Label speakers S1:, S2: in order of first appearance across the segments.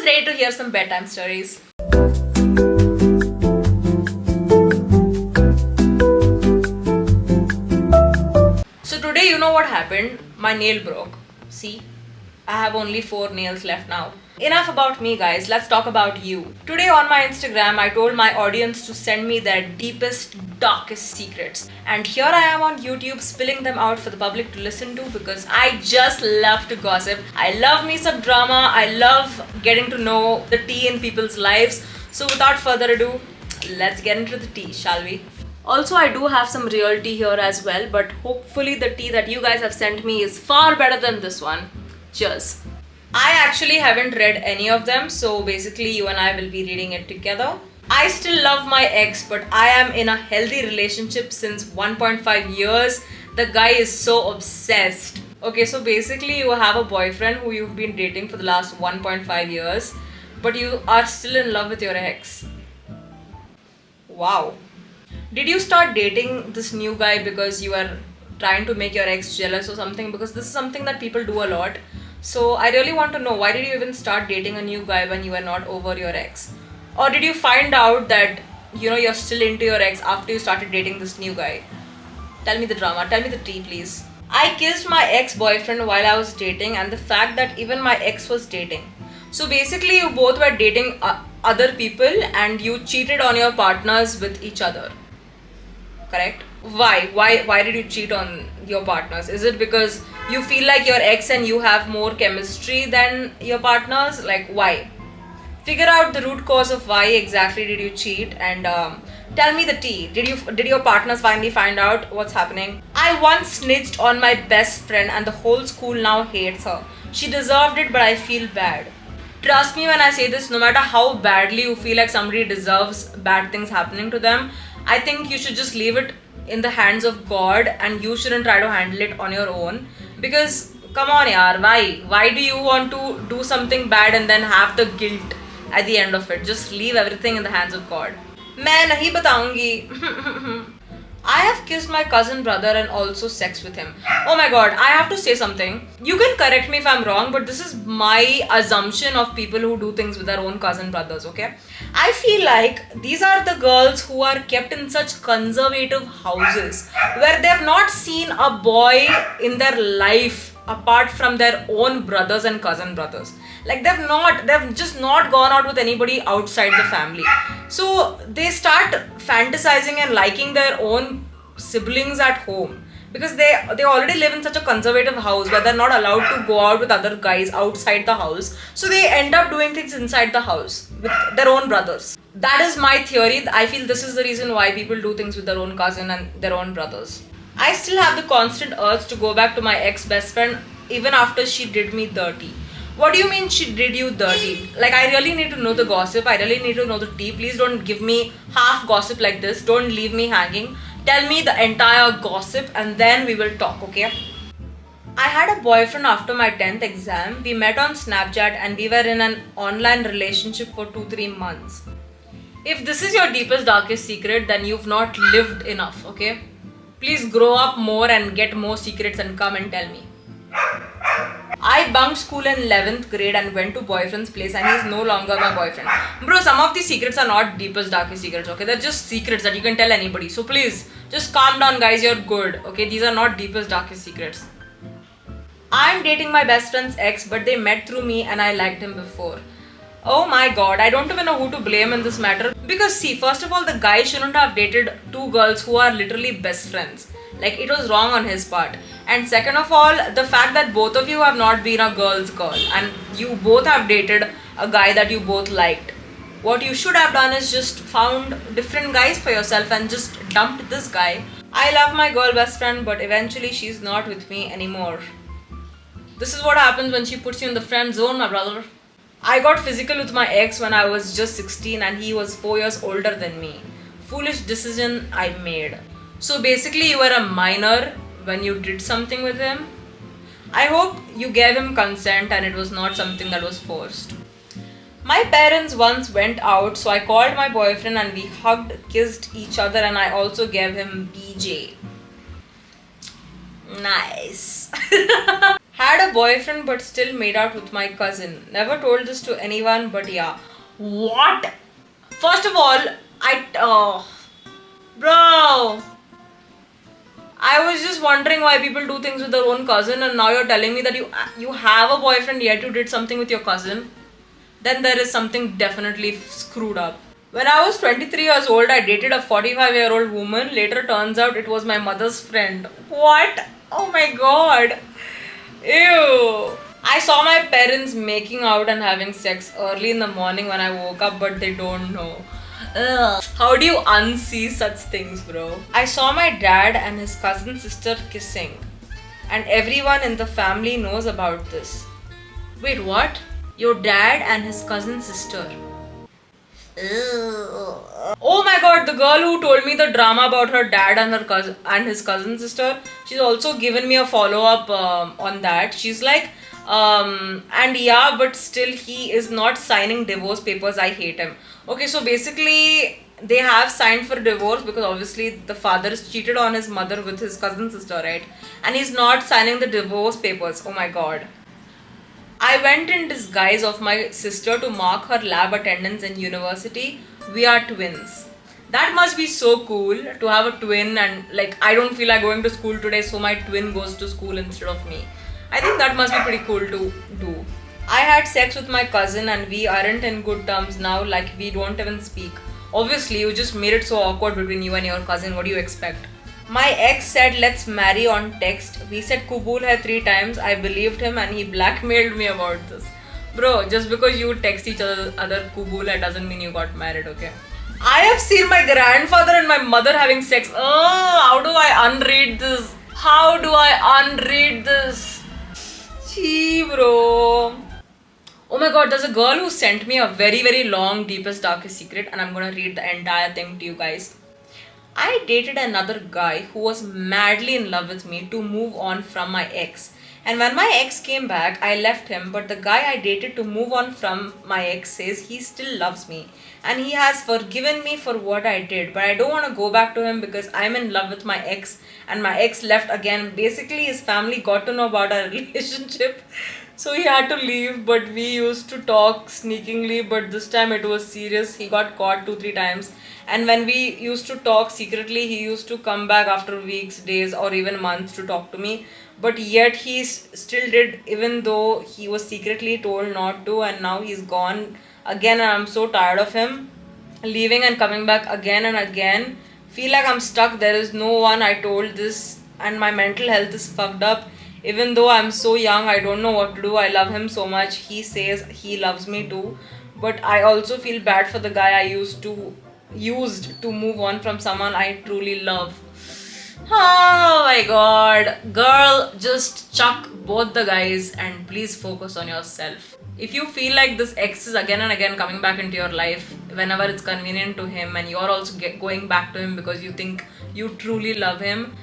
S1: ready to hear some bedtime stories. So today, you know what happened? My nail broke. See, I have only 4 nails left now. Enough about me, guys. Let's talk about you. Today on my Instagram, I told my audience to send me their deepest, darkest secrets. And here I am on YouTube spilling them out for the public to listen to because I just love to gossip. I love me some drama. I love getting to know the tea in people's lives. So without further ado, let's get into the tea, shall we? Also, I do have some real tea here as well, but hopefully the tea that you guys have sent me is far better than this one. Cheers. I actually haven't read any of them, so basically you and I will be reading it together. I still love my ex, but I am in a healthy relationship since 1.5 years. The guy is so obsessed. Okay, so basically you have a boyfriend who you've been dating for the last 1.5 years, but you are still in love with your ex. Wow. Did you start dating this new guy because you are trying to make your ex jealous or something? Because this is something that people do a lot. So I really want to know, why did you even start dating a new guy when you were not over your ex? Or did you find out that, you're still into your ex after you started dating this new guy? Tell me the drama, tell me the tea, please. I kissed my ex-boyfriend while I was dating, and the fact that even my ex was dating. So basically you both were dating other people and you cheated on your partners with each other. Correct? Why did you cheat on your partners? Is it because you feel like your ex and you have more chemistry than your partners? Like, why? Figure out the root cause of why exactly did you cheat, and tell me the tea. Did your partners finally find out what's happening? I once snitched on my best friend and the whole school now hates her. She deserved it, but I feel bad. Trust me when I say this, no matter how badly you feel like somebody deserves bad things happening to them, I think you should just leave it in the hands of God and you shouldn't try to handle it on your own. Because, come on yaar, why? Why do you want to do something bad and then have the guilt at the end of it? Just leave everything in the hands of God. मैं नहीं बताऊंगी. I have kissed my cousin brother and also sex with him. Oh my god, I have to say something. You can correct me if I'm wrong, but this is my assumption of people who do things with their own cousin brothers, okay? I feel like these are the girls who are kept in such conservative houses where they have not seen a boy in their life apart from their own brothers and cousin brothers. Like they've just not gone out with anybody outside the family. So they start fantasizing and liking their own siblings at home because they already live in such a conservative house where they're not allowed to go out with other guys outside the house. So they end up doing things inside the house with their own brothers. That is my theory. I feel this is the reason why people do things with their own cousin and their own brothers. I still have the constant urge to go back to my ex-best friend even after she did me dirty. What do you mean she did you dirty? Like, I really need to know the gossip. I really need to know the tea. Please don't give me half gossip like this. Don't leave me hanging. Tell me the entire gossip and then we will talk, okay? I had a boyfriend after my 10th exam. We met on Snapchat and we were in an online relationship for 2-3 months. If this is your deepest, darkest secret, then you've not lived enough, okay? Please grow up more and get more secrets and come and tell me. I bunked school in 11th grade and went to boyfriend's place and he's no longer my boyfriend. Bro, some of these secrets are not deepest, darkest secrets, okay? They're just secrets that you can tell anybody. So please, just calm down guys, you're good, okay? These are not deepest, darkest secrets. I'm dating my best friend's ex, but they met through me and I liked him before. Oh my god, I don't even know who to blame in this matter. Because see, first of all, the guy shouldn't have dated two girls who are literally best friends. Like, it was wrong on his part. And second of all, the fact that both of you have not been a girl's girl and you both have dated a guy that you both liked. What you should have done is just found different guys for yourself and just dumped this guy. I love my girl best friend, but eventually she's not with me anymore. This is what happens when she puts you in the friend zone, my brother. I got physical with my ex when I was just 16 and he was 4 years older than me. Foolish decision I made. So basically you were a minor when you did something with him. I hope you gave him consent and it was not something that was forced. My parents once went out, so I called my boyfriend and we hugged, kissed each other, and I also gave him BJ. Nice. Had a boyfriend but still made out with my cousin. Never told this to anyone, but yeah. What? First of all, bro, I was just wondering why people do things with their own cousin, and now you're telling me that you have a boyfriend yet you did something with your cousin. Then there is something definitely screwed up. When I was 23 years old, I dated a 45-year-old woman. Later turns out it was my mother's friend. What? Oh my god. Ew. I saw my parents making out and having sex early in the morning when I woke up, but they don't know. Ugh. How do you unsee such things, bro? I saw my dad and his cousin sister kissing, and everyone in the family knows about this. Wait, what? Your dad and his cousin sister. Ugh. Oh my god, the girl who told me the drama about her dad and her cousin and his cousin sister, she's also given me a follow-up on that. She's like, and yeah, but still he is not signing divorce papers. I hate him. Okay, so basically they have signed for divorce because obviously the father is cheated on his mother with his cousin sister, right? And he's not signing the divorce papers. Oh my god. I went in disguise of my sister to mark her lab attendance in university. We are twins. That must be so cool to have a twin, and like I don't feel like going to school today, so my twin goes to school instead of me. I think that must be pretty cool to do. I had sex with my cousin and we aren't in good terms now, like we don't even speak. Obviously, you just made it so awkward between you and your cousin. What do you expect? My ex said let's marry on text. We said Kubul hai 3 times. I believed him and he blackmailed me about this. Bro, just because you text each other Kubul hai doesn't mean you got married, okay? I have seen my grandfather and my mother having sex. Oh, how do I unread this? How do I unread this? Gee, bro. Oh my god, there's a girl who sent me a very, very long, deepest, darkest secret, and I'm gonna read the entire thing to you guys. I dated another guy who was madly in love with me to move on from my ex. And when my ex came back, I left him, but the guy I dated to move on from my ex says he still loves me. And he has forgiven me for what I did, but I don't want to go back to him because I'm in love with my ex and my ex left again. Basically, his family got to know about our relationship. So he had to leave, but we used to talk sneakingly, but this time it was serious. He got caught 2-3 times. And when we used to talk secretly, he used to come back after weeks, days, or even months to talk to me. But yet he still did, even though he was secretly told not to, and now he's gone again, and I'm so tired of him leaving and coming back again and again. Feel like I'm stuck. There is no one I told this, and my mental health is fucked up. Even though I'm so young, I don't know what to do. I love him so much. He says he loves me too. But I also feel bad for the guy I used to move on from someone I truly love. Oh my god. Girl, just chuck both the guys and please focus on yourself. If you feel like this ex is again and again coming back into your life whenever it's convenient to him, and you're also going back to him because you think you truly love him,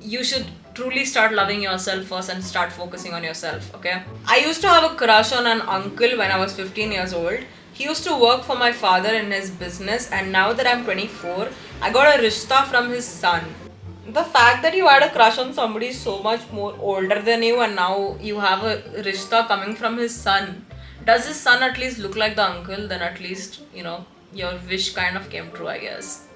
S1: you should truly start loving yourself first and start focusing on yourself, okay? I used to have a crush on an uncle when I was 15 years old. He used to work for my father in his business, and now that I'm 24, I got a rishta from his son. The fact that you had a crush on somebody so much more older than you and now you have a rishta coming from his son. Does his son at least look like the uncle? Then at least, your wish kind of came true, I guess.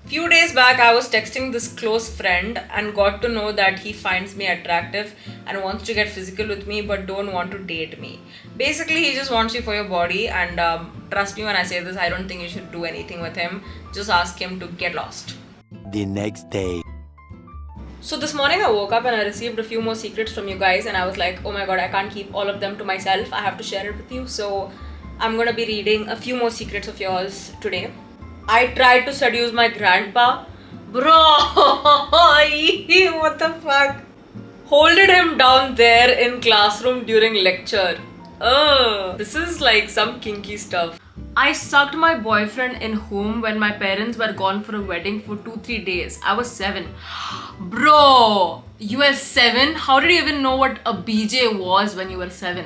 S1: Few days back, I was texting this close friend and got to know that he finds me attractive and wants to get physical with me but don't want to date me. Basically, he just wants you for your body, and trust me when I say this, I don't think you should do anything with him. Just ask him to get lost.
S2: The next day.
S1: So this morning I woke up and I received a few more secrets from you guys, and I was like, oh my god, I can't keep all of them to myself. I have to share it with you. So I'm gonna be reading a few more secrets of yours today. I tried to seduce my grandpa. Bro, what the fuck? Holded him down there in classroom during lecture. This is like some kinky stuff. I sucked my boyfriend in home when my parents were gone for a wedding for 2-3 days. I was 7. Bro, you were 7? How did you even know what a BJ was when you were 7?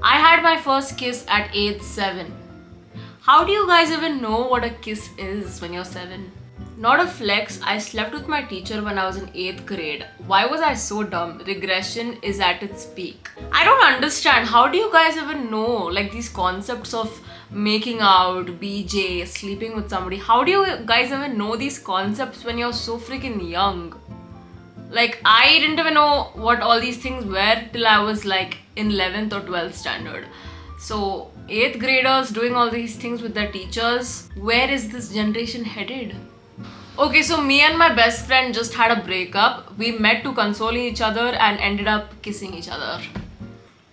S1: I had my first kiss at age 7. How do you guys even know what a kiss is when you're 7? Not a flex, I slept with my teacher when I was in 8th grade. Why was I so dumb? Regression is at its peak. I don't understand. How do you guys even know like these concepts of making out, BJ, sleeping with somebody? How do you guys even know these concepts when you're so freaking young? Like, I didn't even know what all these things were till I was like in 11th or 12th standard. So 8th graders doing all these things with their teachers. Where is this generation headed? Okay, so me and my best friend just had a breakup. We met to console each other and ended up kissing each other.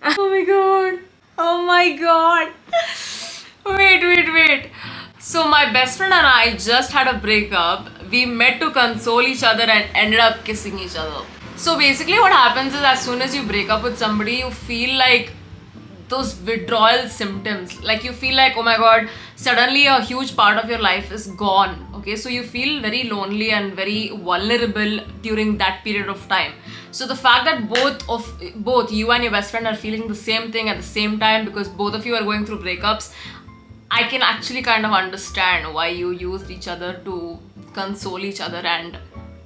S1: Oh my god. Oh my god. Wait. So my best friend and I just had a breakup. We met to console each other and ended up kissing each other. So basically what happens is as soon as you break up with somebody, you feel like those withdrawal symptoms. Like you feel like, oh my god, suddenly a huge part of your life is gone. Okay, so you feel very lonely and very vulnerable during that period of time. So the fact that both you and your best friend are feeling the same thing at the same time because both of you are going through breakups, I can actually kind of understand why you used each other to console each other and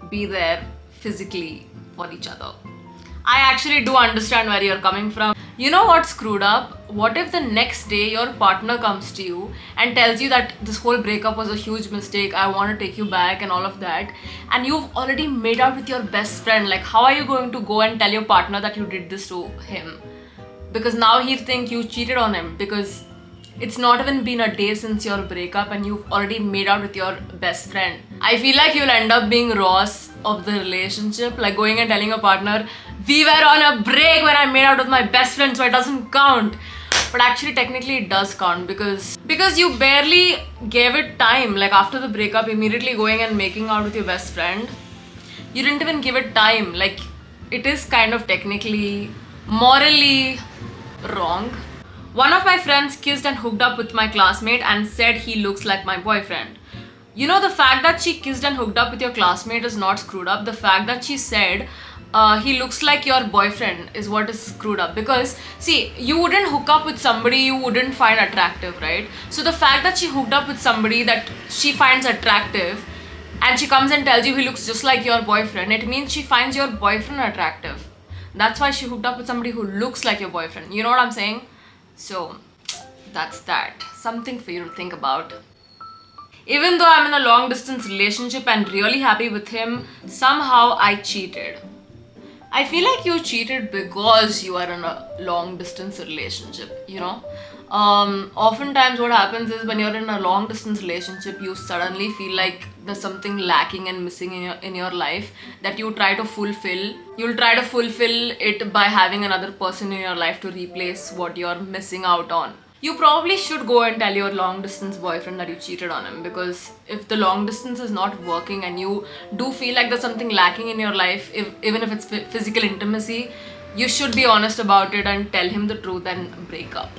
S1: be there physically for each other. I actually do understand where you're coming from. You know what's screwed up? What if the next day your partner comes to you and tells you that this whole breakup was a huge mistake, I want to take you back and all of that, and you've already made out with your best friend? Like, how are you going to go and tell your partner that you did this to him? Because now he'll think you cheated on him because it's not even been a day since your breakup and you've already made out with your best friend. I feel like you'll end up being Ross of the relationship, like going and telling your partner, we were on a break when I made out with my best friend, so it doesn't count. But actually technically it does count because you barely gave it time. Like after the breakup, immediately going and making out with your best friend, you didn't even give it time. Like it is kind of technically morally wrong. One of my friends kissed and hooked up with my classmate and said he looks like my boyfriend. You know, the fact that she kissed and hooked up with your classmate is not screwed up. The fact that she said he looks like your boyfriend is what is screwed up. Because see, you wouldn't hook up with somebody you wouldn't find attractive, right? So the fact that she hooked up with somebody that she finds attractive and she comes and tells you he looks just like your boyfriend, it means she finds your boyfriend attractive. That's why she hooked up with somebody who looks like your boyfriend. You know what I'm saying? So that's that. Something for you to think about. Even though I'm in a long distance relationship and really happy with him, somehow I cheated. I feel like you cheated because you are in a long distance relationship, you know. Oftentimes what happens is when you're in a long distance relationship, you suddenly feel like there's something lacking and missing in your life that you try to fulfill. You'll try to fulfill it by having another person in your life to replace what you're missing out on. You probably should go and tell your long distance boyfriend that you cheated on him, because if the long distance is not working and you do feel like there's something lacking in your life, even if it's physical intimacy, you should be honest about it and tell him the truth and break up.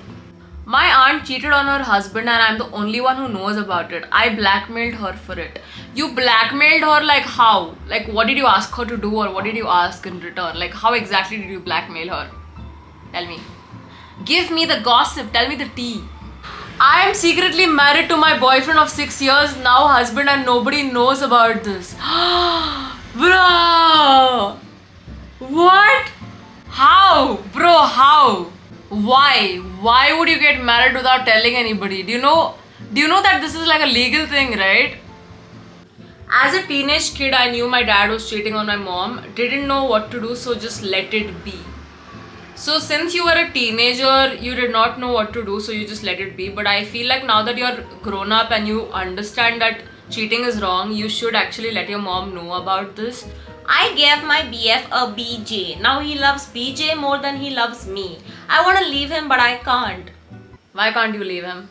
S1: My aunt cheated on her husband and I'm the only one who knows about it. I blackmailed her for it. You blackmailed her? Like how? Like what did you ask her to do or what did you ask in return? Like how exactly did you blackmail her? Tell me. Give me the gossip. Tell me the tea. I am secretly married to my boyfriend of 6 years, now husband, and nobody knows about this. Bro! What? How? Bro, how? Why? Why would you get married without telling anybody? Do you know that this is like a legal thing, right? As a teenage kid, I knew my dad was cheating on my mom. Didn't know what to do, so just let it be. So since you were a teenager, you did not know what to do, so you just let it be. But I feel like now that you're grown up and you understand that cheating is wrong, you should actually let your mom know about this. I gave my BF a BJ. Now he loves BJ more than he loves me. I want to leave him, but I can't. Why can't you leave him?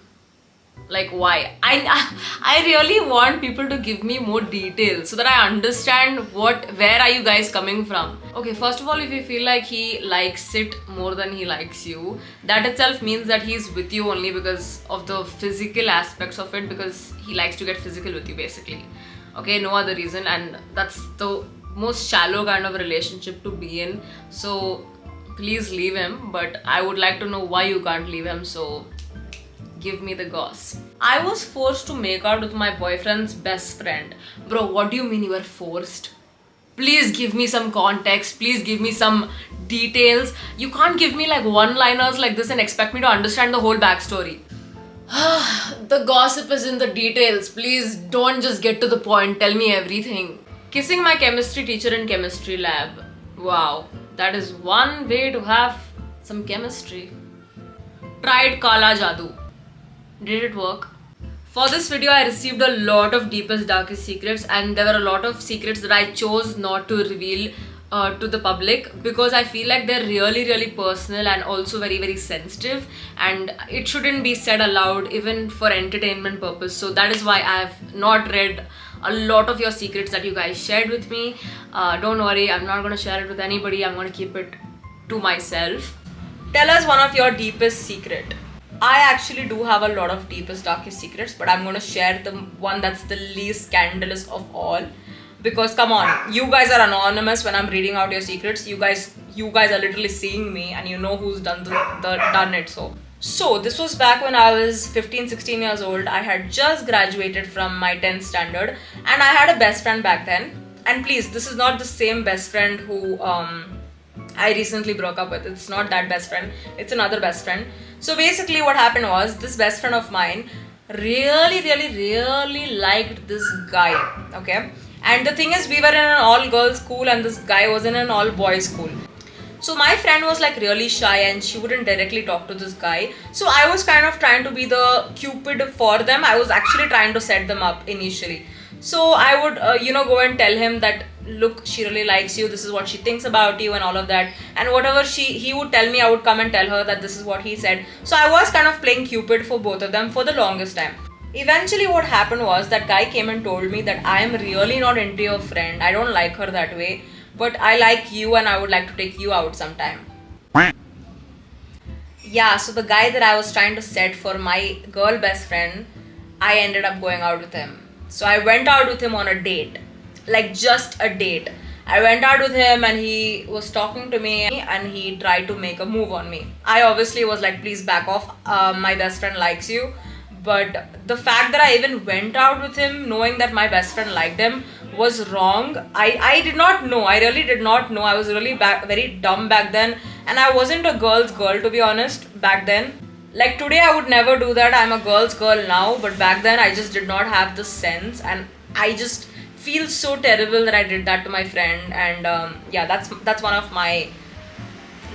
S1: Like why? I really want people to give me more details so that I understand where are you guys coming from. Okay, first of all, if you feel like he likes it more than he likes you, that itself means that he's with you only because of the physical aspects of it, because he likes to get physical with you basically. Okay, no other reason, and that's the most shallow kind of relationship to be in. So please leave him, but I would like to know why you can't leave him, so give me the goss. I was forced to make out with my boyfriend's best friend. Bro, what do you mean you were forced? Please give me some context. Please give me some details. You can't give me like one-liners like this and expect me to understand the whole backstory. The gossip is in the details. Please don't just get to the point. Tell me everything. Kissing my chemistry teacher in chemistry lab. Wow, that is one way to have some chemistry. Tried Kala Jadoo. Did it work? For this video, I received a lot of deepest, darkest secrets, and there were a lot of secrets that I chose not to reveal to the public because I feel like they're really, really personal and also very, very sensitive, and it shouldn't be said aloud even for entertainment purpose. So that is why I have not read a lot of your secrets that you guys shared with me. Don't worry, I'm not going to share it with anybody. I'm going to keep it to myself. Tell us one of your deepest secret. I actually do have a lot of deepest, darkest secrets, but I'm going to share the one that's the least scandalous of all. Because come on, you guys are anonymous when I'm reading out your secrets. You guys are literally seeing me and you know who's done done it. So this was back when I was 15, 16 years old. I had just graduated from my 10th standard and I had a best friend back then. And please, this is not the same best friend who I recently broke up with. It's not that best friend. It's another best friend. So basically what happened was this best friend of mine really liked this guy. Okay. And the thing is, we were in an all-girls school and this guy was in an all-boys school. So my friend was like really shy and she wouldn't directly talk to this guy. So I was kind of trying to be the cupid for them. I was actually trying to set them up initially. So I would, go and tell him that, look, she really likes you. This is what she thinks about you and all of that. And whatever he would tell me, I would come and tell her that this is what he said. So I was kind of playing cupid for both of them for the longest time. Eventually what happened was that guy came and told me that I am really not into your friend. I don't like her that way. But I like you and I would like to take you out sometime. Yeah, so the guy that I was trying to set for my girl best friend, I ended up going out with him. So I went out with him on a date. Like just a date. I went out with him and he was talking to me and he tried to make a move on me. I obviously was like, please back off. My best friend likes you. But the fact that I even went out with him knowing that my best friend liked him was wrong. I did not know. I really did not know. I was really very dumb back then. And I wasn't a girl's girl, to be honest, back then. Like today I would never do that. I'm a girl's girl now. But back then I just did not have the sense. And I just feel so terrible that I did that to my friend. And that's one of my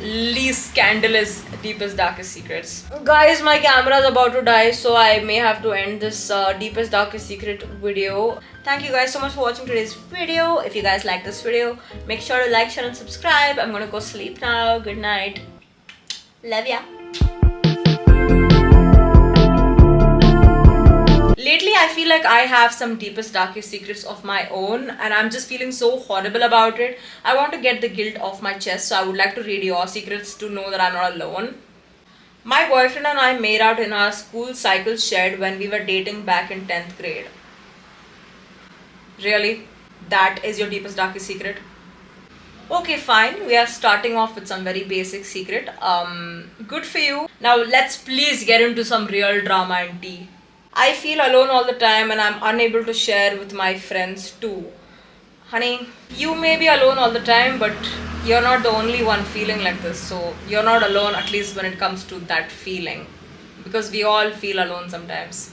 S1: least scandalous, deepest, darkest secrets. Guys, my camera is about to die, so I may have to end this deepest, darkest secret video. Thank you guys so much for watching today's video. If you guys like this video, make sure to like, share and subscribe. I'm gonna go sleep now. Good night. Love ya. Lately, I feel like I have some deepest, darkest secrets of my own and I'm just feeling so horrible about it. I want to get the guilt off my chest, so I would like to read your secrets to know that I'm not alone. My boyfriend and I made out in our school cycle shed when we were dating back in 10th grade. Really? That is your deepest, darkest secret? Okay, fine. We are starting off with some very basic secret. Good for you. Now let's please get into some real drama and tea. I feel alone all the time and I'm unable to share with my friends too. Honey, you may be alone all the time, but you're not the only one feeling like this. So you're not alone, at least when it comes to that feeling. Because we all feel alone sometimes.